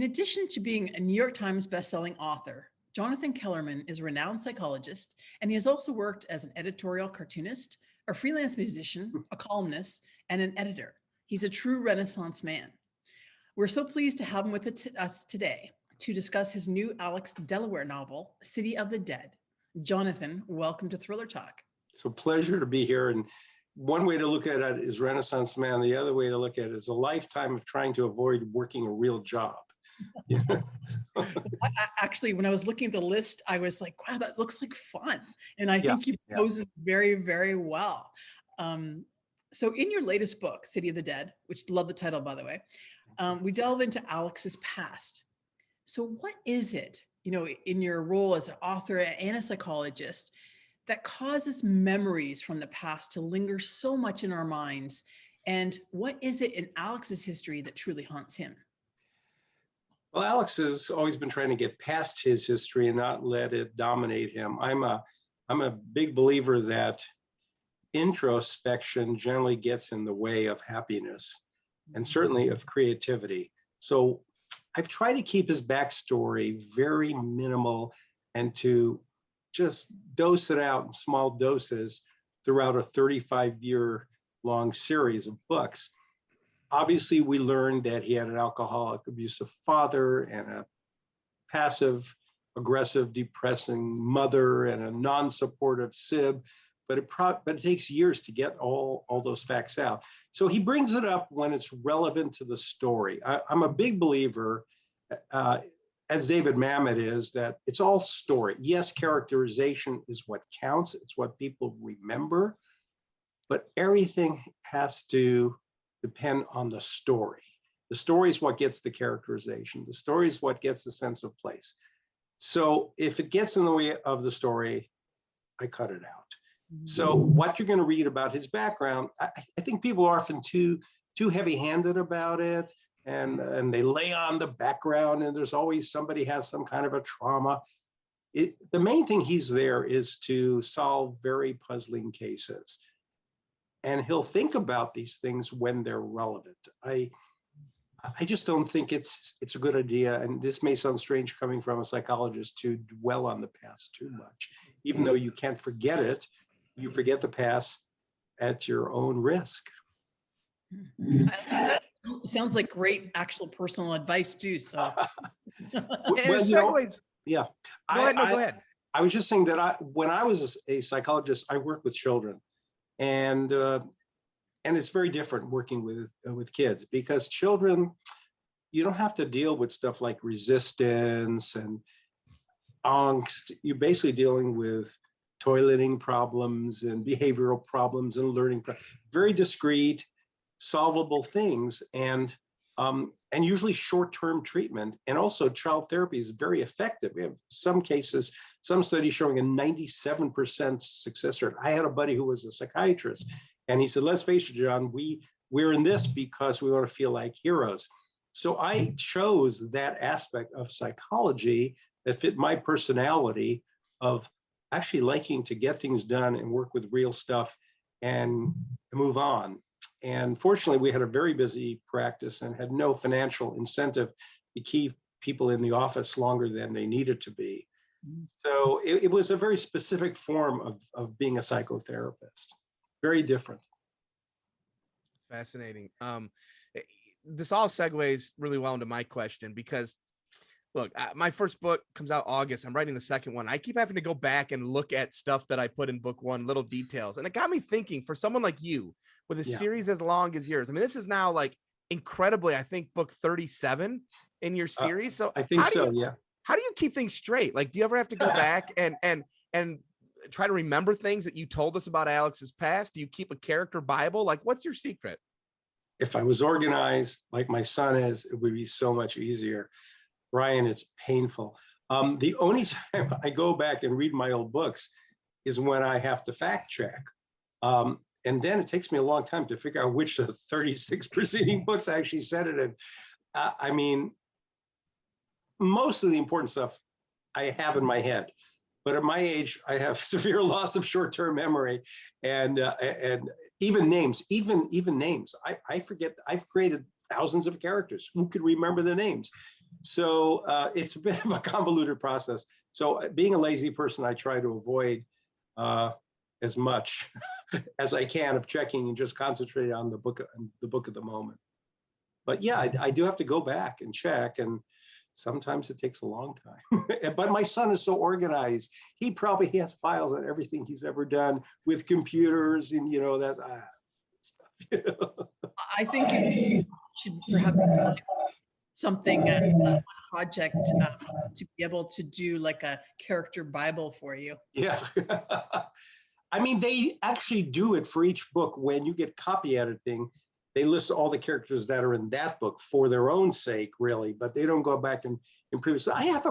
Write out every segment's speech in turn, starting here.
In addition to being a New York Times bestselling author, Jonathan Kellerman is a renowned psychologist, and he has also worked as an editorial cartoonist, a freelance musician, a columnist, and an editor. He's a true Renaissance man. We're so pleased to have him with us today to discuss his new Alex Delaware novel, City of the Dead. Jonathan, welcome to Thriller Talk. It's a pleasure to be here. And one way to look at it is Renaissance man. The other way to look at it is a lifetime of trying to avoid working a real job. Yeah. Actually, when I was looking at the list, I was like, wow, that looks like fun. And I think you've chosen very, very well. So in your latest book, City of the Dead, which love the title, by the way, we delve into Alex's past. So what is it, in your role as an author and a psychologist, that causes memories from the past to linger so much in our minds? And what is it in Alex's history that truly haunts him? Well, Alex has always been trying to get past his history and not let it dominate him. I'm a big believer that introspection generally gets in the way of happiness and certainly of creativity. So I've tried to keep his backstory very minimal and to just dose it out in small doses throughout a 35-year-long series of books. Obviously, we learned that he had an alcoholic, abusive father and a passive, aggressive, depressing mother and a non-supportive sib, but it takes years to get all those facts out. So he brings it up when it's relevant to the story. I'm a big believer, as David Mamet is, that it's all story. Yes, characterization is what counts. It's what people remember, but everything has to depend on the story. The story is what gets the characterization. The story is what gets the sense of place. So if it gets in the way of the story, I cut it out. So what you're going to read about his background, I think people are often too heavy-handed about it, and they lay on the background, and there's always somebody has some kind of a trauma. The main thing he's there is to solve very puzzling cases. And he'll think about these things when they're relevant. I just don't think it's a good idea, and this may sound strange coming from a psychologist, to dwell on the past too much. Even though you can't forget it, you forget the past at your own risk. That sounds like great actual personal advice too. So, well, yeah. Go ahead. I was just saying that when I was a psychologist, I worked with children. And it's very different working with kids, because children, you don't have to deal with stuff like resistance and angst. You're basically dealing with toileting problems and behavioral problems and learning very discrete, solvable things, and usually short-term treatment. And also child therapy is very effective. We have some cases, some studies showing a 97% success rate. I had a buddy who was a psychiatrist, and he said, let's face it, John, we're in this because we want to feel like heroes. So I chose that aspect of psychology that fit my personality of actually liking to get things done and work with real stuff and move on. And fortunately, we had a very busy practice and had no financial incentive to keep people in the office longer than they needed to be. So it was a very specific form of being a psychotherapist. Very different. Fascinating. This all segues really well into my question, because look, my first book comes out August. I'm writing the second one. I keep having to go back and look at stuff that I put in book one, little details. And it got me thinking, for someone like you with a series as long as yours, I mean, this is now like incredibly, I think, book 37 in your series. So I think so, yeah. How do you keep things straight? Like, do you ever have to go back and try to remember things that you told us about Alex's past? Do you keep a character Bible? Like, what's your secret? If I was organized like my son is, it would be so much easier. Brian, it's painful. The only time I go back and read my old books is when I have to fact check. And then it takes me a long time to figure out which of the 36 preceding books I actually said it in. I mean, most of the important stuff I have in my head, but at my age, I have severe loss of short-term memory, and even names, even names. I forget. I've created thousands of characters. Who could remember the names? So it's a bit of a convoluted process. So being a lazy person, I try to avoid as much as I can of checking and just concentrate on the book at the moment. But yeah, I do have to go back and check, and sometimes it takes a long time. But my son is so organized. He has files on everything he's ever done with computers, and that stuff. I think you should perhaps something project to be able to do like a character Bible for you. Yeah. I mean, they actually do it for each book. When you get copy editing, they list all the characters that are in that book for their own sake, really, but they don't go back and improve. So I have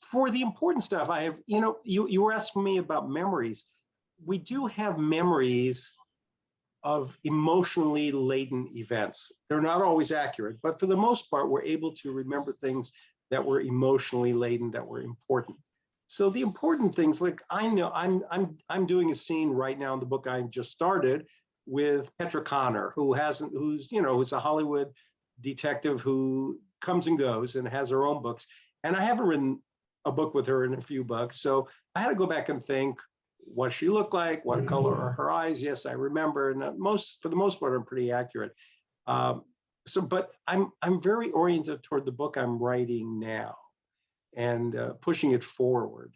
for the important stuff, I have, you were asking me about memories. We do have memories of emotionally laden events. They're not always accurate, but for the most part, we're able to remember things that were emotionally laden, that were important. So the important things, like I know I'm doing a scene right now in the book I just started with Petra Connor, who's a Hollywood detective who comes and goes and has her own books. And I haven't written a book with her in a few books. So I had to go back and think what she looked like, what color are her eyes. Yes, I remember. And for the most part, I'm pretty accurate. But I'm very oriented toward the book I'm writing now, and pushing it forward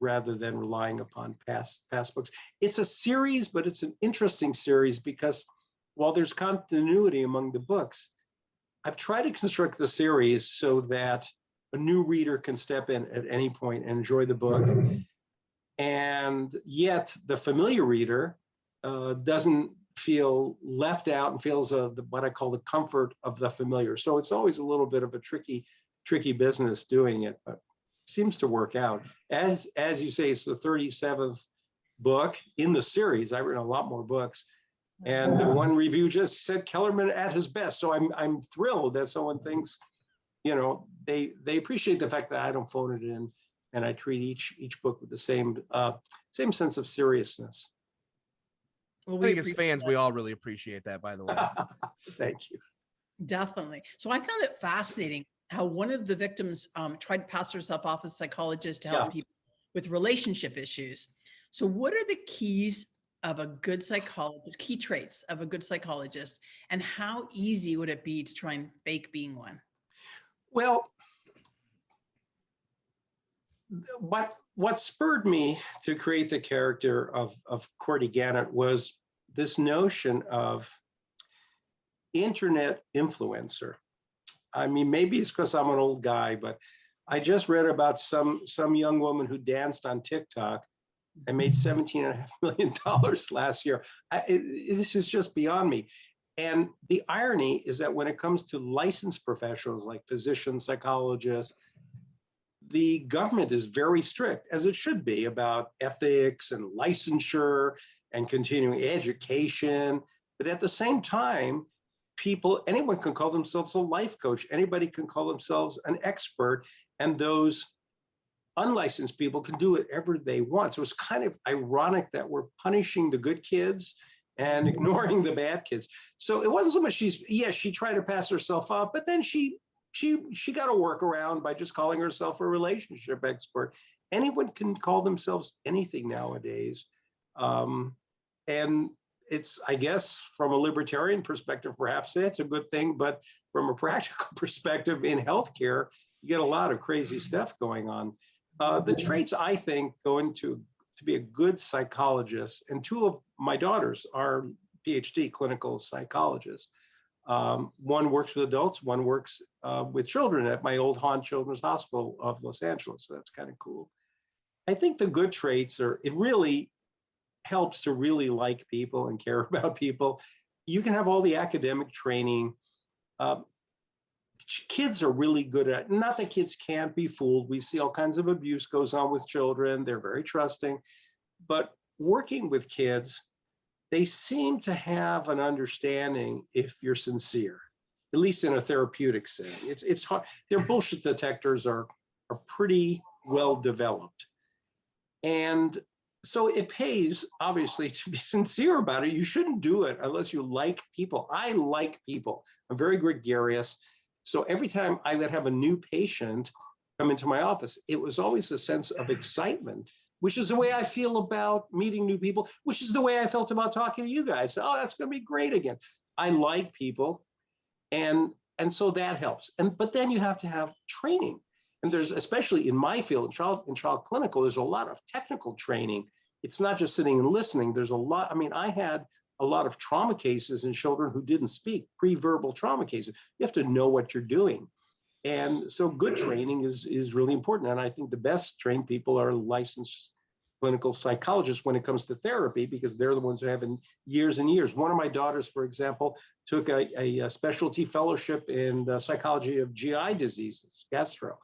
rather than relying upon past books. It's a series, but it's an interesting series because while there's continuity among the books, I've tried to construct the series so that a new reader can step in at any point and enjoy the book. And yet the familiar reader doesn't feel left out and feels what I call the comfort of the familiar. So it's always a little bit of a tricky business doing it, but seems to work out. As you say, it's the 37th book in the series. I've written a lot more books, and the one review just said Kellerman at his best. So I'm thrilled that someone thinks, they appreciate the fact that I don't phone it in, and I treat each book with the same sense of seriousness. Well, I think as fans, we all really appreciate that, by the way. Thank you. Definitely. So I found it fascinating how one of the victims tried to pass herself off as a psychologist to help people with relationship issues. So what are the keys of a good psychologist, key traits of a good psychologist, and how easy would it be to try and fake being one? Well, what spurred me to create the character of Cordy Gannett was this notion of internet influencer. I mean, maybe it's because I'm an old guy, but I just read about some young woman who danced on TikTok and made $17.5 million last year. This is just beyond me. And the irony is that when it comes to licensed professionals like physicians, psychologists, the government is very strict, as it should be, about ethics and licensure and continuing education. But at the same time, anyone can call themselves a life coach. Anybody can call themselves an expert, and those unlicensed people can do whatever they want. So it's kind of ironic that we're punishing the good kids and ignoring the bad kids. So it wasn't so much she tried to pass herself off, but then she got a workaround by just calling herself a relationship expert. Anyone can call themselves anything nowadays. And it's, I guess, from a libertarian perspective, perhaps that's a good thing, but from a practical perspective in healthcare, you get a lot of crazy stuff going on. The traits I think go into to be a good psychologist, and two of my daughters are PhD clinical psychologists. One works with adults, one works with children at my old Hahn Children's Hospital of Los Angeles. So that's kind of cool. I think the good traits it really helps to really like people and care about people. You can have all the academic training. Kids are really good at, not that kids can't be fooled. We see all kinds of abuse goes on with children. They're very trusting, but working with kids, they seem to have an understanding if you're sincere, at least in a therapeutic setting. It's hard. Their bullshit detectors are pretty well developed. And so it pays, obviously, to be sincere about it. You shouldn't do it unless you like people. I like people. I'm very gregarious. So every time I would have a new patient come into my office, it was always a sense of excitement, which is the way I feel about meeting new people, which is the way I felt about talking to you guys. Oh, that's going to be great again. I like people, and so that helps. But then you have to have training, and there's, especially in my field, in child clinical, there's a lot of technical training. It's not just sitting and listening. There's a lot. I mean, I had a lot of trauma cases in children who didn't speak, pre-verbal trauma cases. You have to know what you're doing. And so good training is really important. And I think the best trained people are licensed clinical psychologists when it comes to therapy, because they're the ones who have in years and years. One of my daughters, for example, took a specialty fellowship in the psychology of GI diseases, gastro.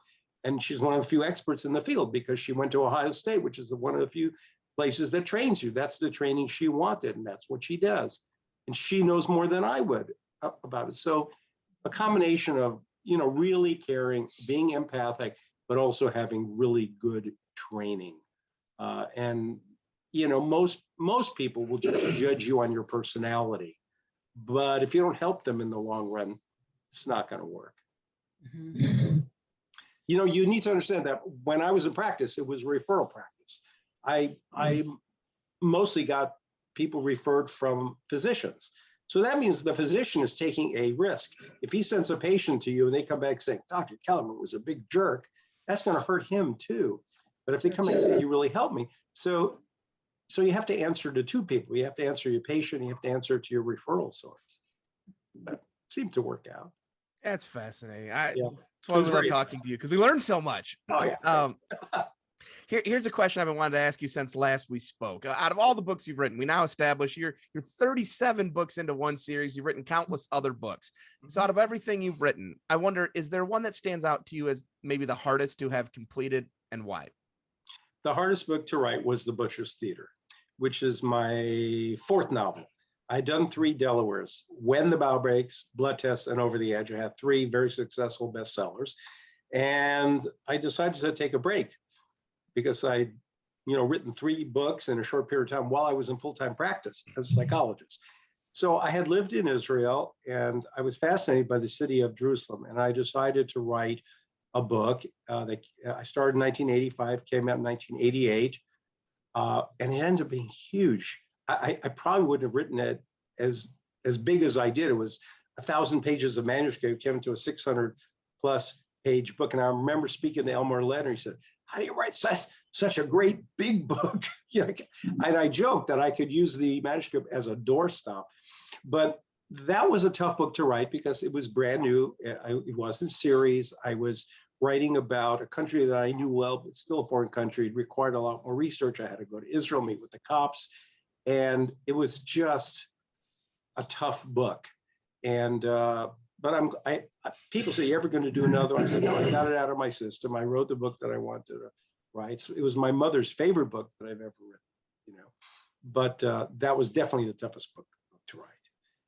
And she's one of the few experts in the field because she went to Ohio State, which is one of the few places that trains you. That's the training she wanted, and that's what she does. And she knows more than I would about it. So a combination of, really caring, being empathic, but also having really good training. And most people will just judge you on your personality, but if you don't help them in the long run, it's not going to work. Mm-hmm. You need to understand that when I was in practice, it was referral practice. I mostly got people referred from physicians. So that means the physician is taking a risk. If he sends a patient to you and they come back saying, Dr. Kellerman was a big jerk, that's going to hurt him too. But if they come and say, you really helped me. So you have to answer to two people. You have to answer your patient, you have to answer to your referral source. But it seemed to work out. That's fascinating. Yeah. That's why we love talking to you, because we learned so much. Oh, yeah. Here's a question I've been wanting to ask you since last we spoke. Out of all the books you've written, we now establish you're 37 books into one series. You've written countless other books. So out of everything you've written, I wonder, is there one that stands out to you as maybe the hardest to have completed, and why? The hardest book to write was The Butcher's Theater, which is my fourth novel. I'd done 3 Delawares: When the Bow Breaks, Blood Test, and Over the Edge. I had 3 very successful bestsellers. And I decided to take a break because I'd written 3 books in a short period of time while I was in full-time practice as a psychologist. So I had lived in Israel, and I was fascinated by the city of Jerusalem. And I decided to write a book that I started in 1985, came out in 1988, and it ended up being huge. I probably wouldn't have written it as big as I did. It was 1,000 pages of manuscript, came into a 600+ page book. And I remember speaking to Elmore Leonard. He said, "How do you write such a great big book?" And I joked that I could use the manuscript as a doorstop. But that was a tough book to write because it was brand new. It wasn't series. I was writing about a country that I knew well, but still a foreign country. It required a lot more research. I had to go to Israel, meet with the cops, and it was just a tough book. And but people say, "You ever going to do another one?" I said, "No, I got it out of my system. I wrote the book that I wanted to write." So it was my mother's favorite book that I've ever written. But that was definitely the toughest book to write.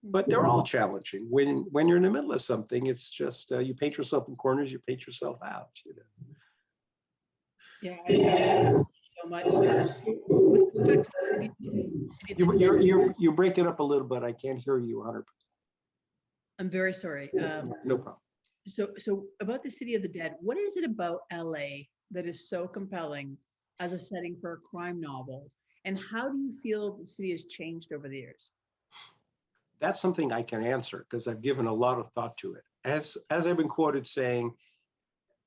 But they're all challenging. When you're in the middle of something, it's just you paint yourself in corners, you paint yourself out. Yeah, I so much. With respect to You're breaking up a little bit. I can't hear you 100%. I'm very sorry. No problem. So about the City of the Dead, what is it about LA that is so compelling as a setting for a crime novel? And how do you feel the city has changed over the years? That's something I can answer because I've given a lot of thought to it. As I've been quoted saying,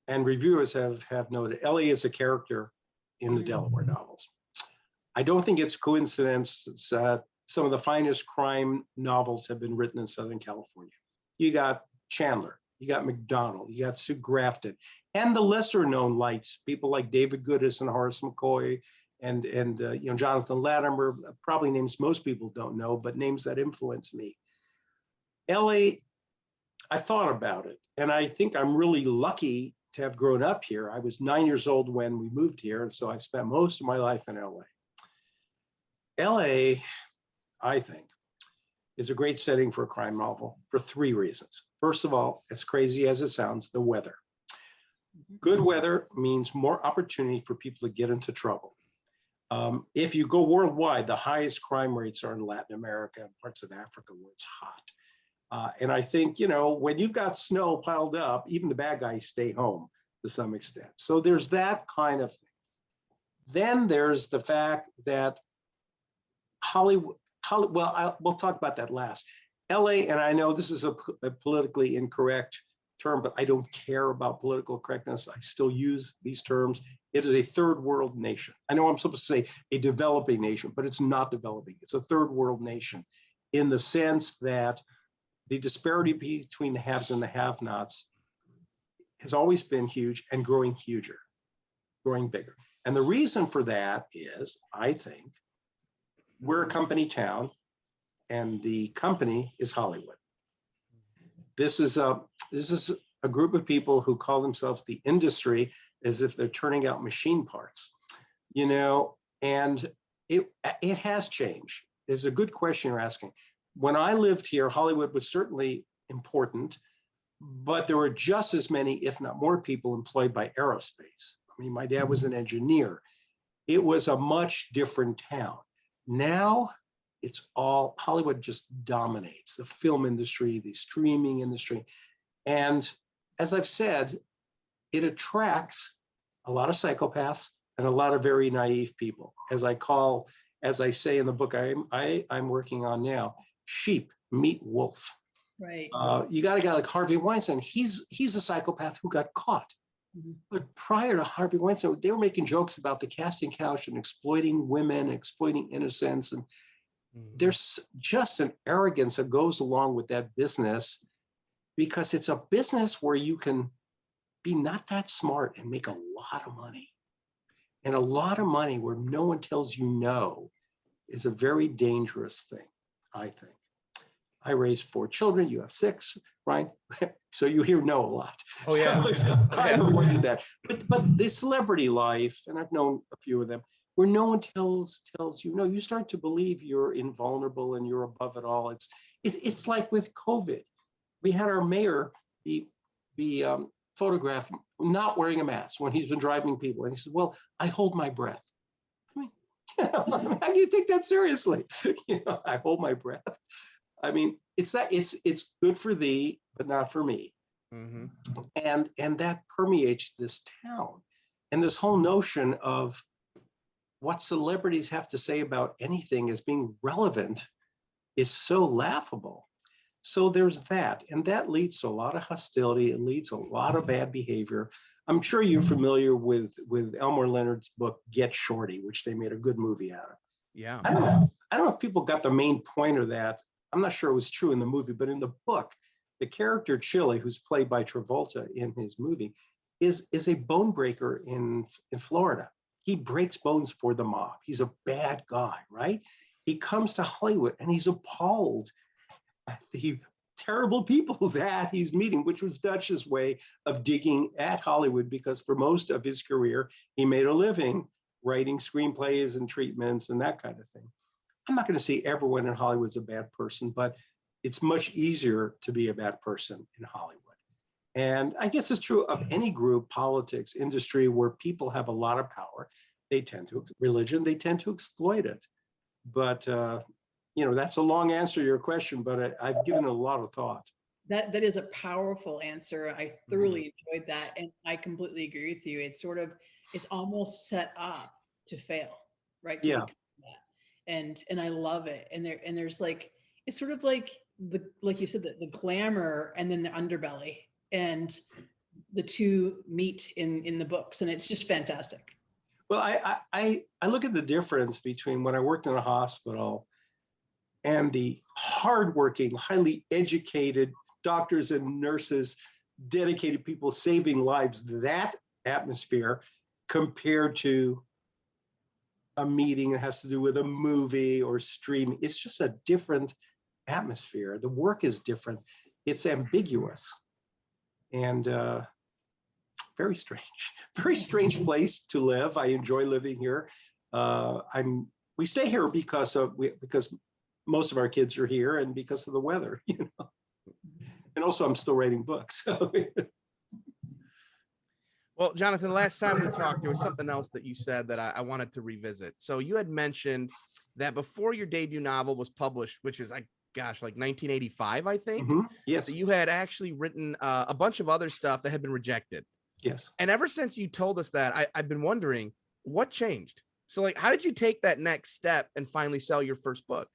and reviewers have noted, LA is a character in the Delaware novels. I don't think it's coincidence that some of the finest crime novels have been written in Southern California. You got Chandler, you got McDonald, you got Sue Grafton, and the lesser known lights, people like David Goodis and Horace McCoy, and Jonathan Latimer, probably names most people don't know, but names that influence me. LA, I thought about it, and I think I'm really lucky to have grown up here. I was 9 years old when we moved here, and so I spent most of my life in LA. LA, I think, is a great setting for a crime novel for 3 reasons. First of all, as crazy as it sounds, the weather. Good weather means more opportunity for people to get into trouble. If you go worldwide, the highest crime rates are in Latin America and parts of Africa where it's hot. And I think, when you've got snow piled up, even the bad guys stay home to some extent. So there's that kind of thing. Then there's the fact that we'll talk about that last. LA, and I know this is a politically incorrect term, but I don't care about political correctness. I still use these terms. It is a third world nation. I know I'm supposed to say a developing nation, but it's not developing. It's a third world nation in the sense that the disparity between the haves and the have-nots has always been huge and growing huger, growing bigger. And the reason for that is, I think, we're a company town, and the company is Hollywood. This is a group of people who call themselves the industry, as if they're turning out machine parts, and it has changed. It's a good question you're asking. When I lived here, Hollywood was certainly important, but there were just as many, if not more, people employed by aerospace. I mean, my dad was an engineer. It was a much different town. Now, it's all, Hollywood just dominates the film industry, the streaming industry. And as I've said, it attracts a lot of psychopaths and a lot of very naive people. As I say in the book I'm working on now, sheep meet wolf. Right. You got a guy like Harvey Weinstein. He's a psychopath who got caught. Mm-hmm. But prior to Harvey Weinstein, they were making jokes about the casting couch and exploiting women, exploiting innocence. And there's just an arrogance that goes along with that business, because it's a business where you can be not that smart and make a lot of money. And a lot of money where no one tells you no is a very dangerous thing, I think. I raised 4 children. You have 6, right? So you hear no a lot. Oh yeah. So I avoided that. But the celebrity life, and I've known a few of them, where no one tells you no, you start to believe you're invulnerable and you're above it all. It's like with COVID. We had our mayor be photographed not wearing a mask when he's been driving people, and he said, "Well, I hold my breath." I mean, how do you take that seriously? I hold my breath. I mean, it's good for thee, but not for me. Mm-hmm. And that permeates this town. And this whole notion of what celebrities have to say about anything as being relevant is so laughable. So there's that. And that leads to a lot of hostility. It leads to a lot of bad behavior. I'm sure you're familiar with Elmore Leonard's book, Get Shorty, which they made a good movie out of. Yeah. I don't know if people got the main point of that. I'm not sure it was true in the movie, but in the book, the character Chili, who's played by Travolta in his movie, is a bone breaker in Florida. He breaks bones for the mob. He's a bad guy, right? He comes to Hollywood and he's appalled at the terrible people that he's meeting, which was Dutch's way of digging at Hollywood, because for most of his career, he made a living writing screenplays and treatments and that kind of thing. I'm not going to say everyone in Hollywood's a bad person, but it's much easier to be a bad person in Hollywood. And I guess it's true of any group, politics, industry, where people have a lot of power. They tend to exploit it. But, that's a long answer to your question, but I've given it a lot of thought. That is a powerful answer. I thoroughly enjoyed that. And I completely agree with you. It's almost set up to fail, right? Yeah. And I love it. And there's like, it's sort of like like you said, the glamour and then the underbelly, and the two meet in the books, and it's just fantastic. Well, I look at the difference between when I worked in a hospital and the hardworking, highly educated doctors and nurses, dedicated people saving lives, that atmosphere, compared to a meeting that has to do with a movie or streaming. It's just a different atmosphere. The work is different. It's ambiguous and very strange place to live. I enjoy living here. We stay here because most of our kids are here and because of the weather, And also I'm still writing books. So. Well, Jonathan, last time we talked, there was something else that you said that I wanted to revisit. So you had mentioned that before your debut novel was published, which is, I gosh, like 1985, I think. Yes. That you had actually written a bunch of other stuff that had been rejected. Yes. And ever since you told us that, I've been wondering what changed. So like, how did you take that next step and finally sell your first book?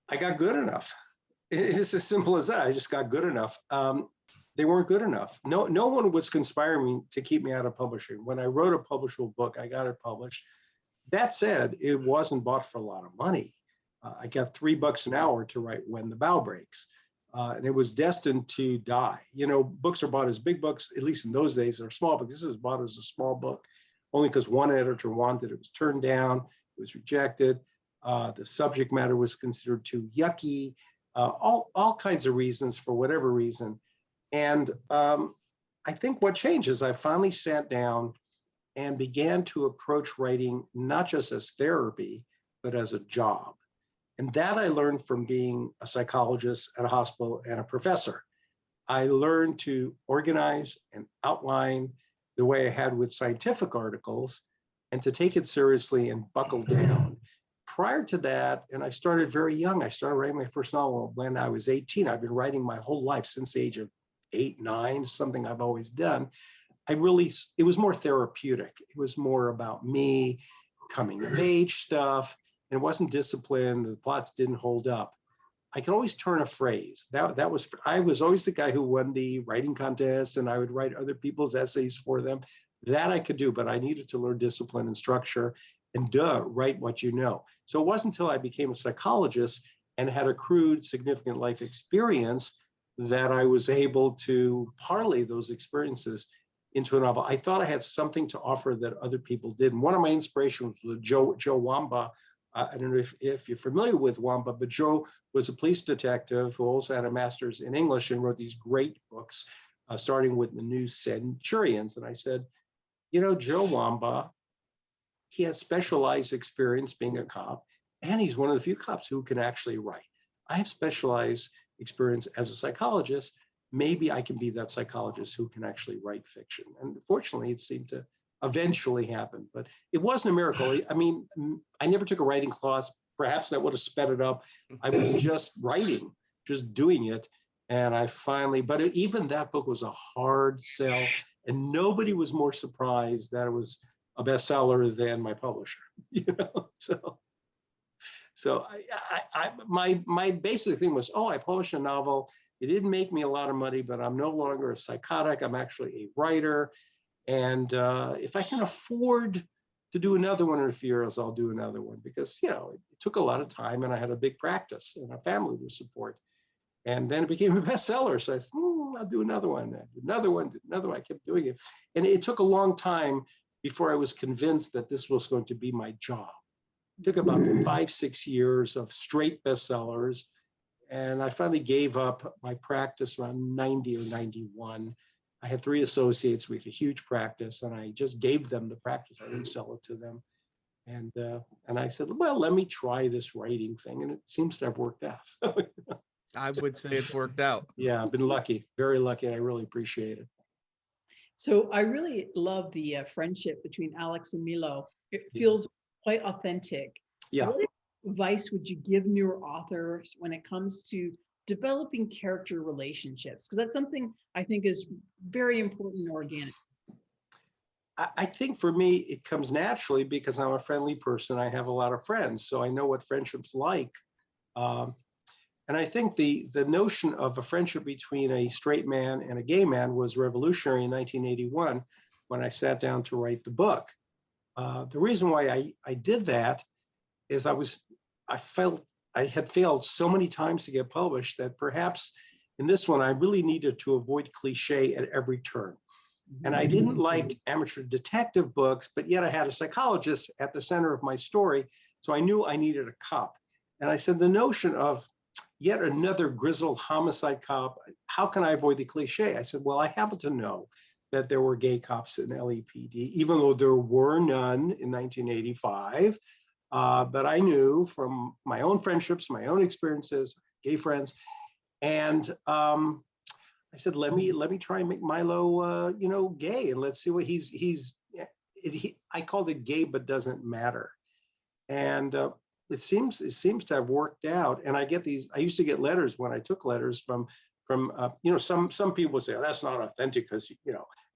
I got good enough. It's as simple as that. I just got good enough. They weren't good enough. No one was conspiring me to keep me out of publishing. When I wrote a publishable book, I got it published. That said, it wasn't bought for a lot of money. I got $3 an hour to write When the Bough Breaks. And it was destined to die. You know, books are bought as big books, at least in those days. They're small books. This was bought as a small book, only because one editor wanted it. It was turned down. It was rejected. The subject matter was considered too yucky. All kinds of reasons for whatever reason. And I think what changed is I finally sat down and began to approach writing not just as therapy, but as a job. And that I learned from being a psychologist at a hospital and a professor. I learned to organize and outline the way I had with scientific articles and to take it seriously and buckle down. Prior to that, and I started very young, I started writing my first novel when I was 18. I've been writing my whole life since the age of 8, 9, something I've always done. It was more therapeutic. It was more about me, coming of age stuff. And it wasn't disciplined. The plots didn't hold up. I could always turn a phrase. I was always the guy who won the writing contest, and I would write other people's essays for them. That I could do, but I needed to learn discipline and structure and write what you know. So it wasn't until I became a psychologist and had accrued significant life experience that I was able to parlay those experiences into a novel. I thought I had something to offer that other people didn't. One of my inspirations was Joe Wamba. I don't know if you're familiar with Wamba, but Joe was a police detective who also had a master's in English and wrote these great books, starting with The New Centurions. And I said, you know, Joe Wamba, he has specialized experience being a cop, and he's one of the few cops who can actually write. I have specialized experience as a psychologist. Maybe I can be that psychologist who can actually write fiction. And fortunately, it seemed to eventually happen, but it wasn't a miracle. I mean, I never took a writing class. Perhaps that would have sped it up. I was just writing, just doing it. And I finally, but even that book was a hard sell, and nobody was more surprised that it was a bestseller than my publisher, you know? So my basic thing was, I published a novel. It didn't make me a lot of money, but I'm no longer a psychotic. I'm actually a writer. And if I can afford to do another one in a few years, I'll do another one, because, you know, it took a lot of time and I had a big practice and a family to support. And then it became a bestseller. So I said, I'll do another one. Another one. I kept doing it. And it took a long time before I was convinced that this was going to be my job. It took about 5-6 years of straight bestsellers. And I finally gave up my practice around 90 or 91. I had 3 associates. We had a huge practice, and I just gave them the practice. I didn't sell it to them. And I said, well, let me try this writing thing. And it seems to have worked out. I would say it's worked out. Yeah, I've been lucky, very lucky. And I really appreciate it. So I really love the friendship between Alex and Milo. It feels quite authentic. Yeah. What advice would you give newer authors when it comes to developing character relationships? Because that's something I think is very important and organic. I think for me, it comes naturally because I'm a friendly person. I have a lot of friends, so I know what friendship's like. And I think the notion of a friendship between a straight man and a gay man was revolutionary in 1981 when I sat down to write the book. The reason why I did that is I felt I had failed so many times to get published that perhaps in this one, I really needed to avoid cliche at every turn. And I didn't like amateur detective books, but yet I had a psychologist at the center of my story. So I knew I needed a cop. And I said, the notion of yet another grizzled homicide cop, how can I avoid the cliche? I said, well, I happen to know that there were gay cops in LAPD, even though there were none in 1985. But I knew from my own friendships, my own experiences, gay friends. And I said, let me try and make Milo, gay, and let's see what I called it Gay But Doesn't Matter. And it seems to have worked out. And I used to get letters when I took letters from some people say, oh, that's not authentic because,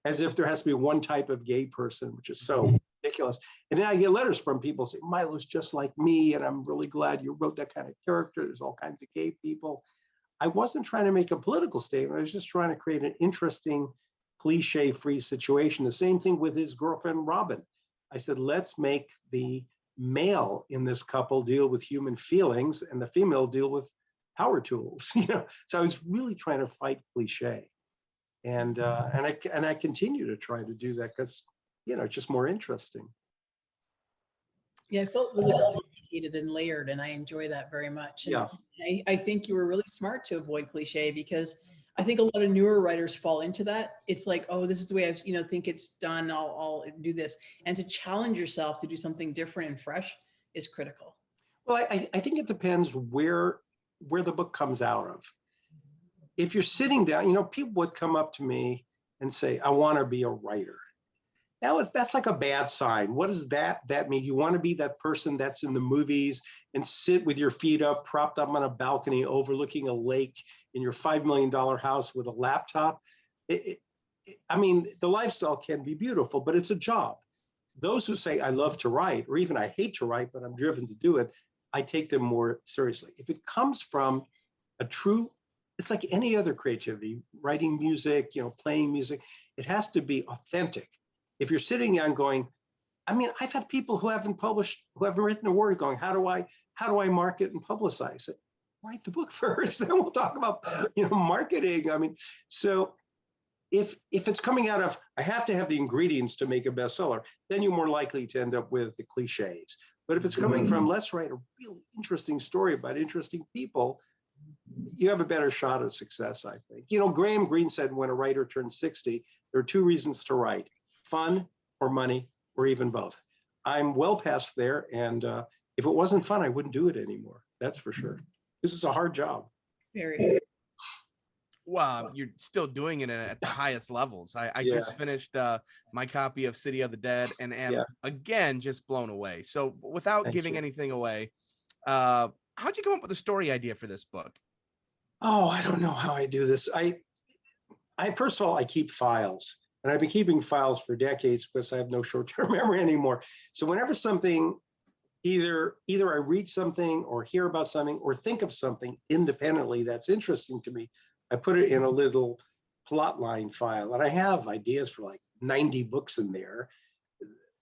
as if there has to be one type of gay person, which is so ridiculous. And then I get letters from people saying, Milo's just like me, and I'm really glad you wrote that kind of character. There's all kinds of gay people. I wasn't trying to make a political statement. I was just trying to create an interesting, cliche-free situation. The same thing with his girlfriend, Robin. I said, let's make the male in this couple deal with human feelings and the female deal with power tools. So I was really trying to fight cliche, and I continue to try to do that because it's just more interesting. Yeah, I felt really complicated and layered, and I enjoy that very much. And Yeah, I think you were really smart to avoid cliche, because I think a lot of newer writers fall into that. It's like, oh, this is the way I think it's done. I'll do this, and to challenge yourself to do something different and fresh is critical. well, I think it depends where the book comes out of. If you're sitting down, people would come up to me and say, I want to be a writer. That's like a bad sign. What does that mean? You want to be that person that's in the movies and sit with your feet up, propped up on a balcony overlooking a lake in your $5 million house with a laptop. I mean, the lifestyle can be beautiful, but it's a job. Those who say, I love to write, or even I hate to write, but I'm driven to do it, I take them more seriously. If it comes from it's like any other creativity, writing music, playing music, it has to be authentic. If you're sitting down going, I've had people who haven't written a word going, how do I market and publicize it? Write the book first, then we'll talk about, marketing. So if it's coming out of, I have to have the ingredients to make a bestseller, then you're more likely to end up with the cliches. But if it's coming from, let's write a really interesting story about interesting people, you have a better shot at success, I think. Graham Greene said when a writer turns 60, there are two reasons to write: fun or money, or even both. I'm well past there, and if it wasn't fun, I wouldn't do it anymore. That's for sure. This is a hard job. Very. Wow, you're still doing it at the highest levels. I just finished my copy of City of the Dead and am again just blown away. So without giving anything away, how'd you come up with the story idea for this book? Oh, I don't know how I do this. I first of all, I keep files, and I've been keeping files for decades because I have no short-term memory anymore. So whenever something, either I read something or hear about something or think of something independently that's interesting to me, I put it in a little plot line file, and I have ideas for like 90 books in there.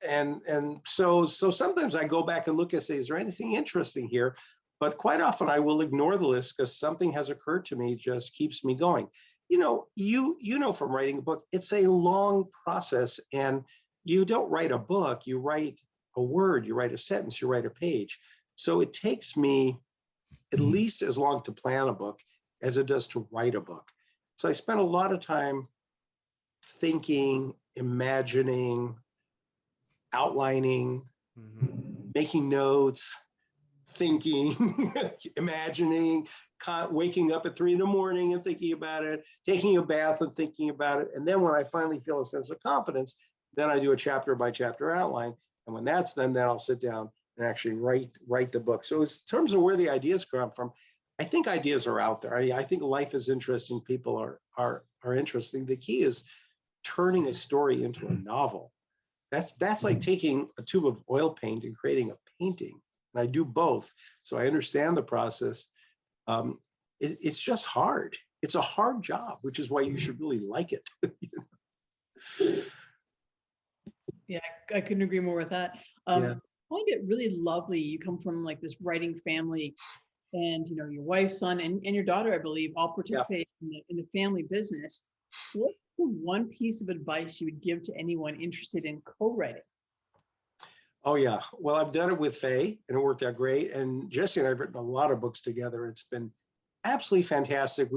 And so sometimes I go back and look and say, is there anything interesting here? But quite often I will ignore the list because something has occurred to me, just keeps me going. You know from writing a book, it's a long process, and you don't write a book, you write a word, you write a sentence, you write a page. So it takes me at least as long to plan a book as it does to write a book. So I spent a lot of time thinking, imagining, outlining, making notes, thinking, imagining, waking up at 3 a.m. and thinking about it, taking a bath and thinking about it. And then when I finally feel a sense of confidence, then I do a chapter by chapter outline. And when that's done, then I'll sit down and actually write the book. So in terms of where the ideas come from, I think ideas are out there. I think life is interesting. People are interesting. The key is turning a story into a novel. That's like taking a tube of oil paint and creating a painting. And I do both, so I understand the process. It's just hard. It's a hard job, which is why you should really like it. Yeah, I couldn't agree more with that. I find it really lovely. You come from like this writing family, and your wife, son, and your daughter, I believe, all participate in the family business. What's the one piece of advice you would give to anyone interested in co-writing? Oh yeah, well, I've done it with Faye, and it worked out great. And Jesse and I have written a lot of books together. It's been absolutely fantastic.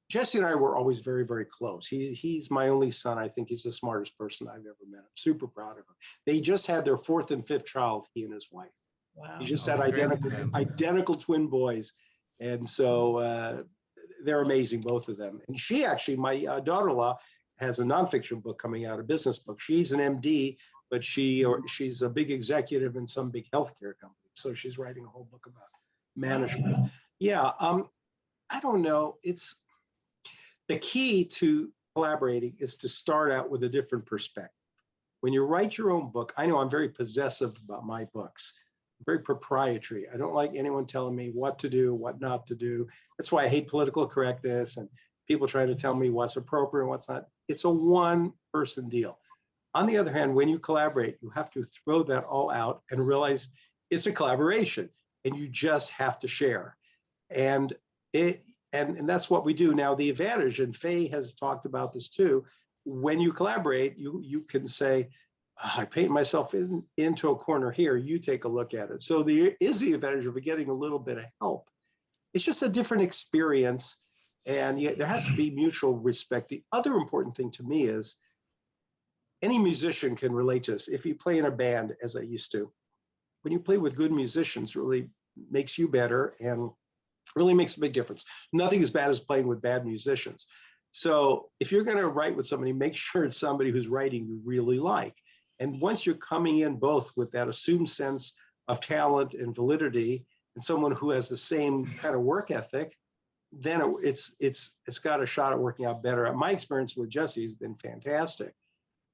Jesse and I were always very, very close. He's my only son. I think he's the smartest person I've ever met. I'm super proud of him. They just had their 4th and 5th child, he and his wife. Wow. He just had identical twin boys. And so they're amazing, both of them. And she actually, my daughter-in-law, has a nonfiction book coming out, a business book. She's an MD, but she's a big executive in some big healthcare company. So she's writing a whole book about management. Yeah, I don't know. It's the key to collaborating is to start out with a different perspective. When you write your own book, I know I'm very possessive about my books, very proprietary. I don't like anyone telling me what to do, what not to do. That's why I hate political correctness and people trying to tell me what's appropriate and what's not. It's a one-person deal. On the other hand, when you collaborate, you have to throw that all out and realize it's a collaboration and you just have to share. And that's what we do. Now, the advantage, and Faye has talked about this too, when you collaborate, you can say, I paint myself into a corner here, you take a look at it. So there is the advantage of getting a little bit of help. It's just a different experience, and yet there has to be mutual respect. The other important thing to me is any musician can relate to this. If you play in a band, as I used to, when you play with good musicians, it really makes you better and really makes a big difference. Nothing as bad as playing with bad musicians. So if you're going to write with somebody, make sure it's somebody who's writing you really like. And once you're coming in both with that assumed sense of talent and validity, and someone who has the same kind of work ethic, then it's got a shot at working out better. My experience with Jesse has been fantastic.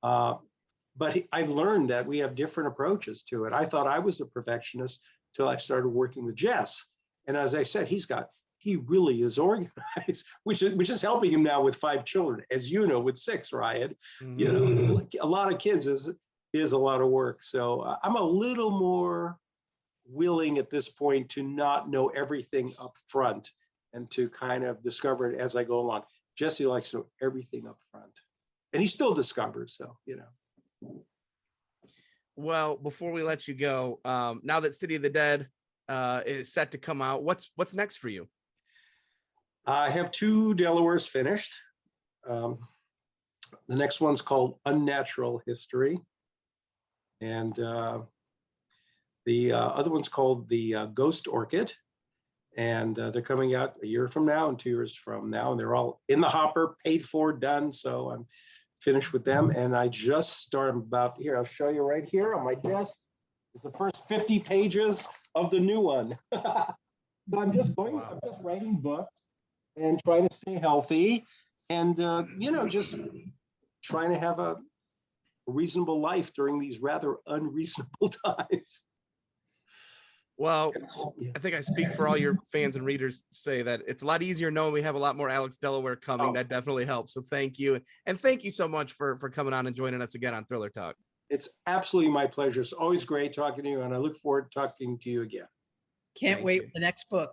But I've learned that we have different approaches to it. I thought I was a perfectionist till I started working with Jess. And as I said, he really is organized, which is helping him now with 5 children, as you know, with 6, Ryan. You know, a lot of kids is a lot of work. So I'm a little more willing at this point to not know everything up front and to kind of discover it as I go along. Jesse likes to know everything up front, and he still discovers. So, you know. Well, before we let you go, now that City of the Dead is set to come out, what's next for you? I have 2 Delawares finished. The next one's called Unnatural History. And the other one's called The Ghost Orchid. And they're coming out a year from now and 2 years from now. And they're all in the hopper, paid for, done. So I'm finished with them. And I just started about here. I'll show you right here on my desk. It's the first 50 pages of the new one. But I'm just writing books and trying to stay healthy and, you know, just trying to have a reasonable life during these rather unreasonable times. Well, I think I speak for all your fans and readers to say that it's a lot easier knowing we have a lot more Alex Delaware coming. That definitely helps. So thank you. And thank you so much for coming on and joining us again on Thriller Talk. It's absolutely my pleasure. It's always great talking to you, and I look forward to talking to you again. Can't wait for the next book.